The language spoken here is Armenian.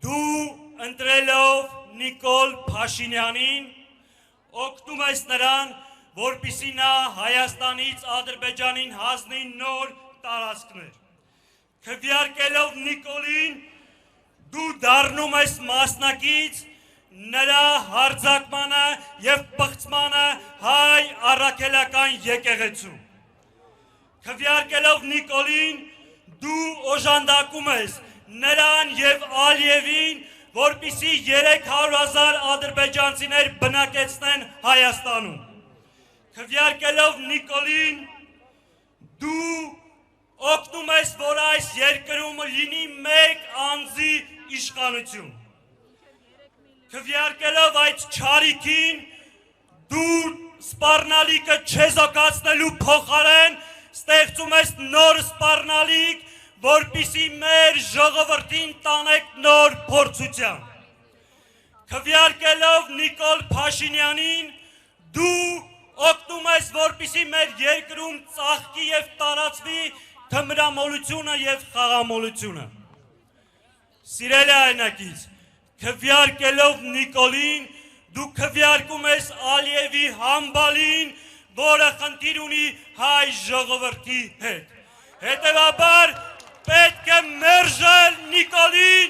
Դու ընտրելով Նիկոլ Փաշինյանին օգնում ես նրան, որպեսզի նա Հայաստանից Ադրբեջանին հանձնի նոր տարածքներ։ Քվեարկելով Նիկոլին, դու դառնում ես մասնակից նրա հարձակմանը և պղծմանը հայ առաքելական եկեղեցու։ Քվեարկելով Նիկոլին, դու օժանդակում ես նրան և Ալիևին, որպեսզի 300,000 ադրբեջանցիներ բնակեցնեն Հայաստանում։ Քվեարկելով Նիկոլին, դու օգնում ես, որ այս երկրում լինի մեկ անձի իշխանություն։ Քվեարկելով այդ չարիքին, դու սպառնալիքը չեզոքացնելու փոխարեն ստեղծում ես նոր սպառնալիք, որպեսզի մեր ժողովրդին տանեք նոր փորձության։ Քվեարկելով Նիկոլ Փաշինյանին, դու օգնում ես, որպեսզի մեր երկրում ծաղկի և տարածվի թմրամոլությունը և խաղամոլությունը։ Սիրելի հայրենակից, քվեարկելով Նիկոլին, դու քվեարկում ես Ալիևի համբալին, որը խնդիր ունի հայ ժողովրդի հետ։ Հետևաբար պետք է մերժել Նիկոլին